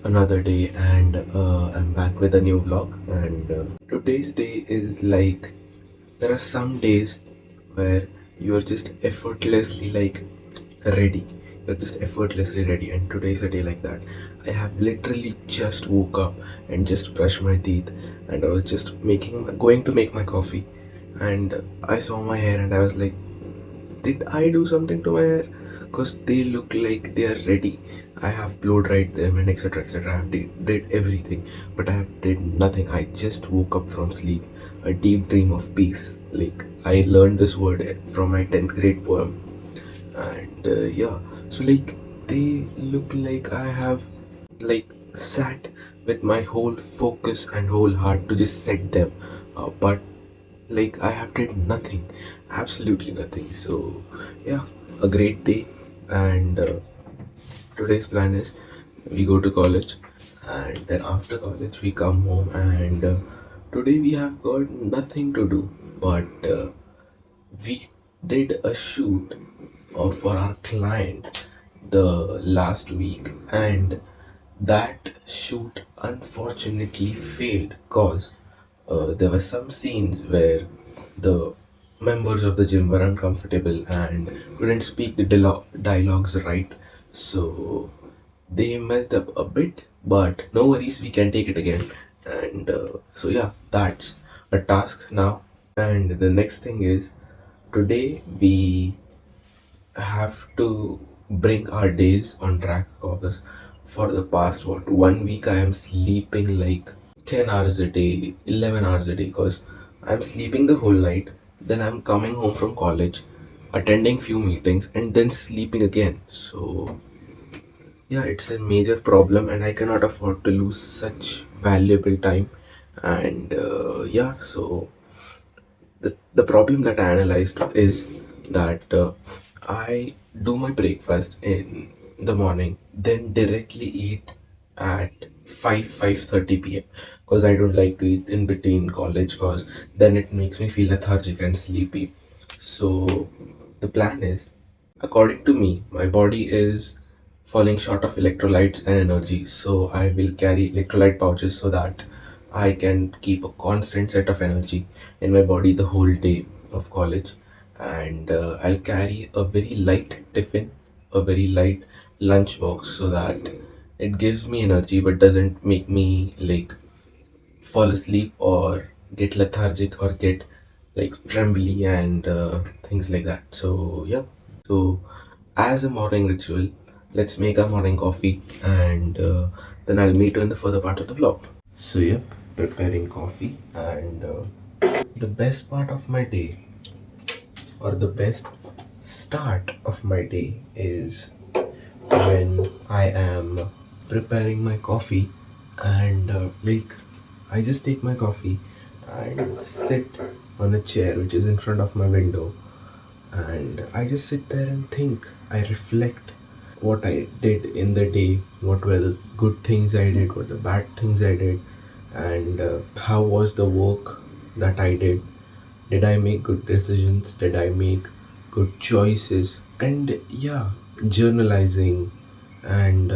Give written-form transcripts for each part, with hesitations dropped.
Another day, and I'm back with a new vlog. And today's day is like there are some days where you're just effortlessly ready. You're just effortlessly ready, and today's a day like that. I have literally just woke up and just brushed my teeth, and I was just going to make my coffee, and I saw my hair, and I was like, did I do something to my hair? Because they look like they are ready. I have blow dried them and etc. etc. I have did everything, but I have did nothing. I just woke up from sleep, a deep dream of peace. Like I learned this word from my 10th grade poem, and they look like I have sat with my whole focus and whole heart to just set them, but I have did nothing, absolutely nothing. So yeah, a great day, and today's plan is we go to college, and then after college we come home, and today we have got nothing to do, but we did a shoot for our client the last week, and that shoot unfortunately failed because there were some scenes where the members of the gym were uncomfortable and couldn't speak the dialogues right, so they messed up a bit, but no worries, we can take it again. And that's a task now. And the next thing is today we have to bring our days on track because for the past 1 week I am sleeping like 10 hours a day, 11 hours a day, because I'm sleeping the whole night, then I'm coming home from college, attending few meetings, and then sleeping again. So yeah, it's a major problem, and I cannot afford to lose such valuable time. And the problem that I analyzed is that I do my breakfast in the morning, then directly eat at 5:30 p.m. because I don't like to eat in between college because then it makes me feel lethargic and sleepy. So the plan is, according to me, my body is falling short of electrolytes and energy, so I will carry electrolyte pouches so that I can keep a constant set of energy in my body the whole day of college. And I'll carry a very light tiffin, a very light lunch box, so that it gives me energy but doesn't make me fall asleep or get lethargic or get trembly and things like that. So yeah, so as a morning ritual, let's make our morning coffee, and then I'll meet you in the further part of the vlog. So yep, preparing coffee, and the best part of my day, or the best start of my day, is when I am preparing my coffee, and I just take my coffee and sit on a chair which is in front of my window, and I just sit there and think. I reflect what I did in the day, what were the good things I did, what the bad things I did, and how was the work that I did. Did I make good decisions? Did I make good choices? And yeah, journalizing and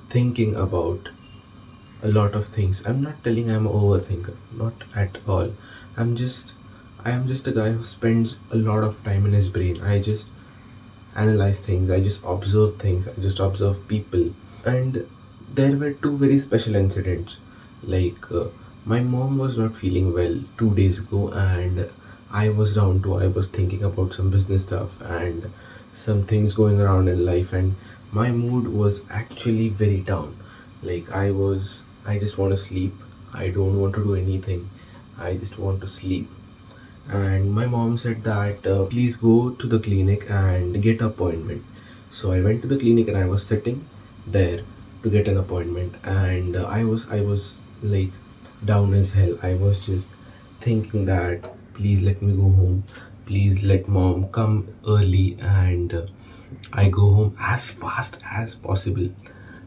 thinking about a lot of things. I'm not telling I'm an overthinker, not at all. I'm just I am just a guy who spends a lot of time in his brain. I just analyze things, I just observe things, I just observe people. And there were two very special incidents. My mom was not feeling well 2 days ago, and I was down too. I was thinking about some business stuff and some things going around in life, and my mood was actually very down. I just want to sleep. I don't want to do anything. I just want to sleep. And my mom said that please go to the clinic and get an appointment. So I went to the clinic, and I was sitting there to get an appointment, and I was like down as hell. I was just thinking that please let me go home, please let mom come early, and I go home as fast as possible.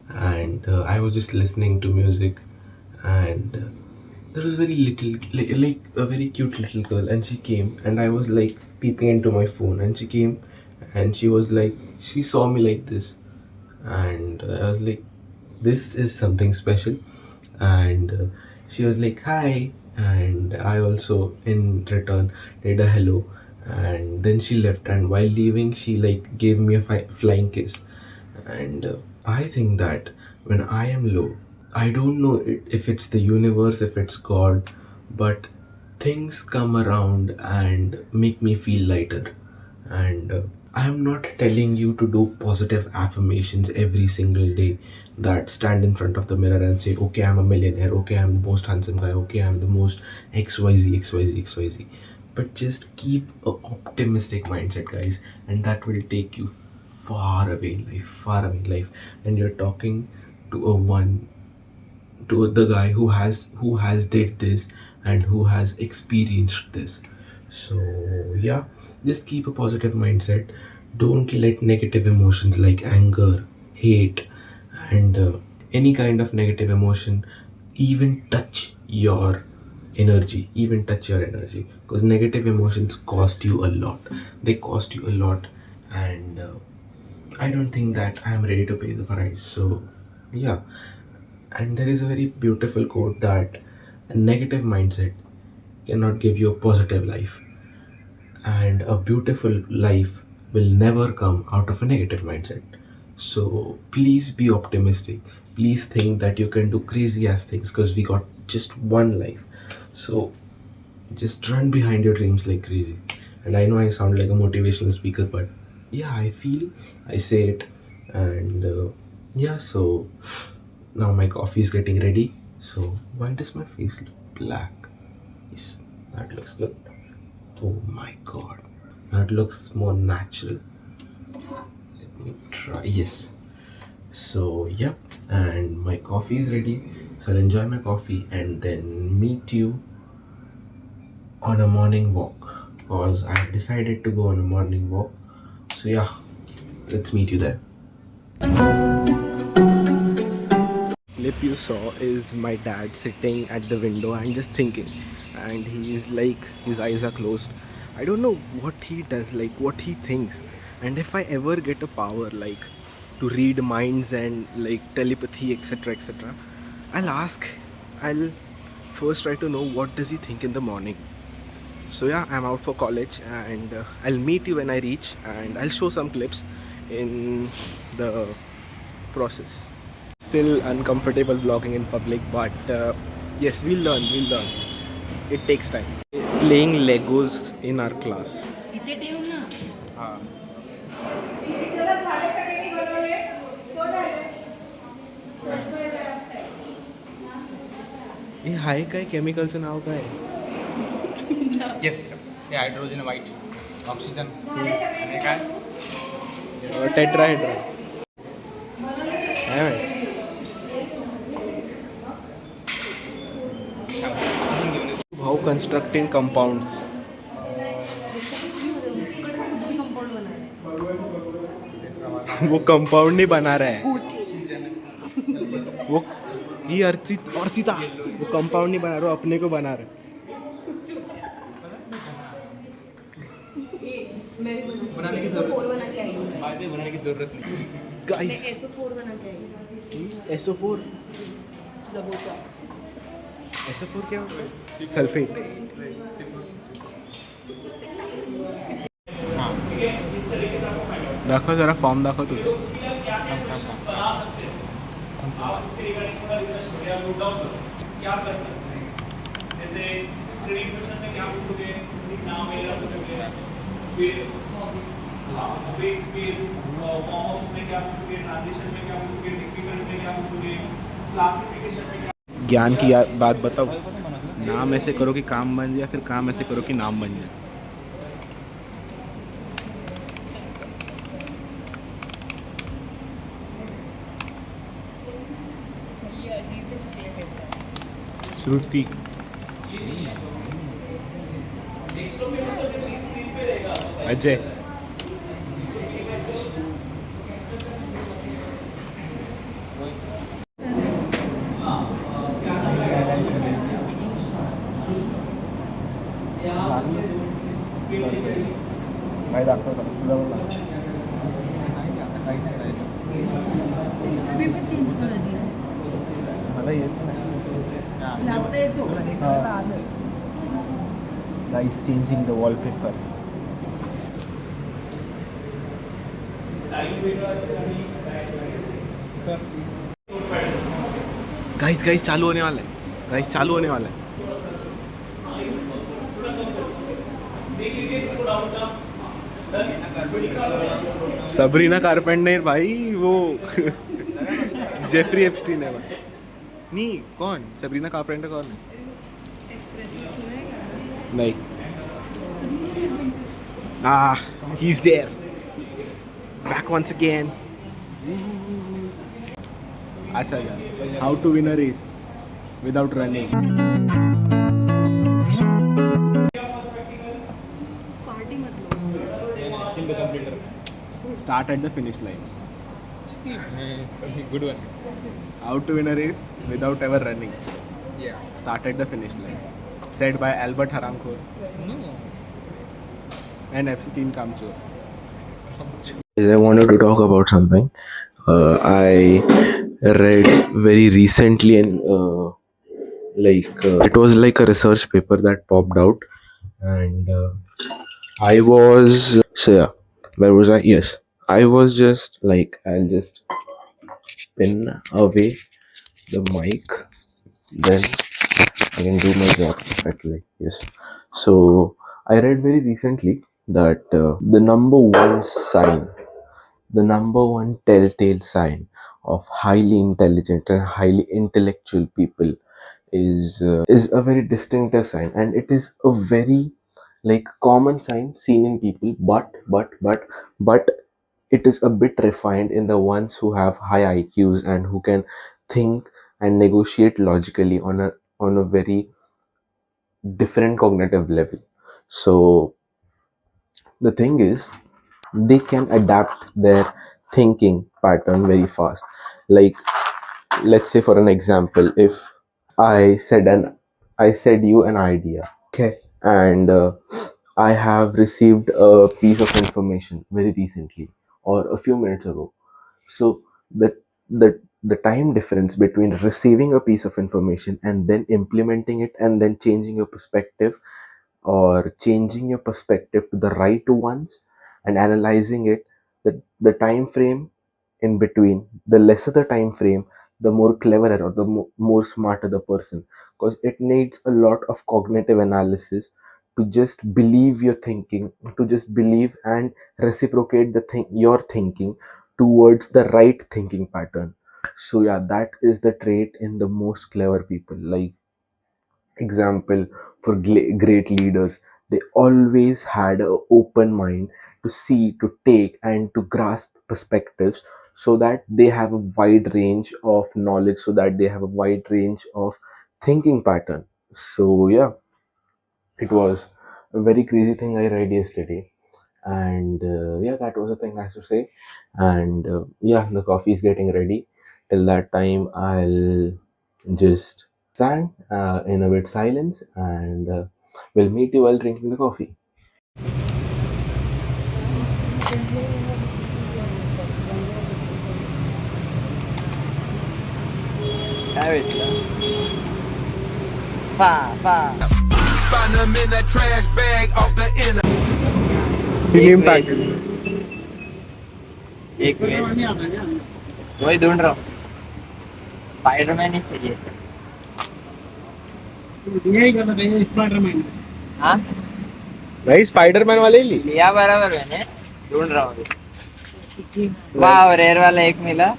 And I was just listening to music, and there was very little, like a very cute little girl, and she came, and I was like peeping into my phone, and she came, and she was like, she saw me like this, and I was like, this is something special. And she was like, hi. And I also, in return, did a hello. And then she left. And while leaving, she like gave me a flying kiss. And I think that when I am low, I don't know if it's the universe, if it's God, but things come around and make me feel lighter. And I am not telling you to do positive affirmations every single day, that stand in front of the mirror and say, okay, I'm a millionaire, okay, I'm the most handsome guy, okay, I'm the most XYZ, XYZ, XYZ. But just keep a optimistic mindset, guys, and that will take you far away in life, far away in life. And you're talking to a one to the guy who has did this and who has experienced this. So yeah, just keep a positive mindset. Don't let negative emotions like anger, hate, and any kind of negative emotion even touch your energy, because negative emotions cost you a lot. They cost you a lot. And I don't think that I am ready to pay the price. So yeah. And there is a very beautiful quote that a negative mindset cannot give you a positive life, and a beautiful life will never come out of a negative mindset. So please be optimistic. Please think that you can do crazy ass things, because we got just one life. So just run behind your dreams like crazy. And I know I sound like a motivational speaker, but yeah, I feel I say it. And yeah, so now my coffee is getting ready. So why does my face look black? Yes, that looks good. Oh my god, that looks more natural. Let me try. Yes. So yep, and my coffee is ready. So I'll enjoy my coffee and then meet you on a morning walk, because I have decided to go on a morning walk. So yeah, let's meet you there. Clip you saw is my dad sitting at the window and just thinking, and he is like, his eyes are closed. I don't know what he does, like what he thinks. And if I ever get a power like to read minds and like telepathy, etc., etc., I'll ask. I'll first try to know what does he think in the morning. So yeah, I'm out for college, and I'll meet you when I reach, and I'll show some clips in the process. Still uncomfortable vlogging in public, but yes, we'll learn. It takes time. Playing Legos in our class. इथे ठेव ना. हे हाय काय केमिकलचं नाव काय? Yes हे hydrogen white oxygen आणि काय tetrahedra. काय माहिती? How constructing compounds. वो कंपाउंड नहीं बना रहा है. वो ये अर्चिता वो कंपाउंड नहीं बना रहा, वो अपने को बना रहा है. बनाने की जरूरत नहीं. गाइस SO4 बना के आई. SO4. तुझा बोचा. SO4 क्या होता है? सल्फेट. दाखव जरा फॉर्म दाखव तू. क्या कर सकते हैं, जैसे ट्रेनिंग क्वेश्चन में क्या पूछोगे, किसी नाम वगैरह पूछोगे, फिर बेस फिर फॉर्म्स में क्या पूछोगे, ट्रांजिशन में क्या पूछोगे, डिफिकल्ट में क्या पूछोगे, क्लासिफिकेशन में क्या. ज्ञान की बात बताओ. नाम ऐसे करो कि काम बन जाए, फिर काम ऐसे करो कि नाम बन जाए. श्रुति. अजय. भाई दाखव पेपर चेंज करा दिया. लावता येतो. Guys changing the wallpaper. Sir. Guys चालू होने वाला है. Guys चालू होने वाला है. सबरीना कारपेंटर भाई वो जेफरी एप्स्टीन है भाई. नहीं कौन सबरीना कारपेंटर कौन है? एक्सप्रेसिव सुना है का? नहीं. He's there. Back once again. अच्छा यार. How to win a race without running. Party मतलब Start at the finish line. Good one. How to win a race without ever running. Yeah. Start at the finish line. Said by Albert Haramkhor. No. And Epstein Kamchur. I wanted to talk about something. I read very recently, and it was like a research paper that popped out, and I was so yeah. Where was I? Yes, I was just like, I'll just pin away the mic, then I can do my job perfectly. Yes. So I read very recently that the number one telltale sign of highly intelligent and highly intellectual people is a very distinctive sign, and it is a very like common sign seen in people, but it is a bit refined in the ones who have high IQs and who can think and negotiate logically on a very different cognitive level. So the thing is, they can adapt their thinking pattern very fast. Like, let's say for an example, if I said an I said you an idea, okay, and I have received a piece of information very recently or a few minutes ago. So the time difference between receiving a piece of information and then implementing it and then changing your perspective, or changing your perspective to the right ones and analyzing it, the time frame in between, the lesser the time frame, the more cleverer or the more smarter the person, because it needs a lot of cognitive analysis to just believe your thinking, to just believe and reciprocate the thing your thinking towards the right thinking pattern. So yeah, that is the trait in the most clever people. Like, example, for great leaders, they always had an open mind to see, to take and to grasp perspectives, so that they have a wide range of knowledge, so that they have a wide range of thinking pattern. So yeah, it was a very crazy thing I read yesterday, and yeah, that was the thing I have to say. And yeah, the coffee is getting ready. Till that time, I'll just stand in a bit silence, and we'll meet you while drinking the coffee. काय भेटलं? Find them in that trash bag off the inner. Premium package. एक minute वही ढूंढ रहा हूँ. Spiderman ही चाहिए. यही करना चाहिए स्पाइडरमैन. हाँ भाई स्पाइडरमैन वाले ही लिया बराबर मैंने. ढूंढ रहा हूँ. वाव रेअर वाला एक मिला.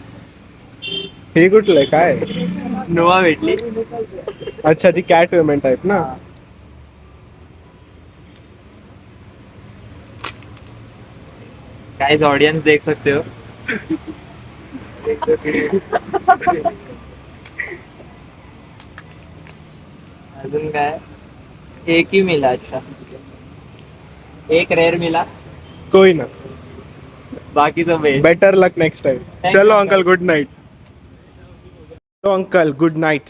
हे कुठलं काय. नोवा भेटली. अच्छा ती कॅट वुमन टाइप ना. गाइस ऑडियंस देख सकते हो. अजून काय. एक ही मिला. अच्छा एक रेअर मिला. कोई ना. बाकी तो best. Better luck next time. चलो अंकल गुड नाइट. चलो अंकल गुड नाइट.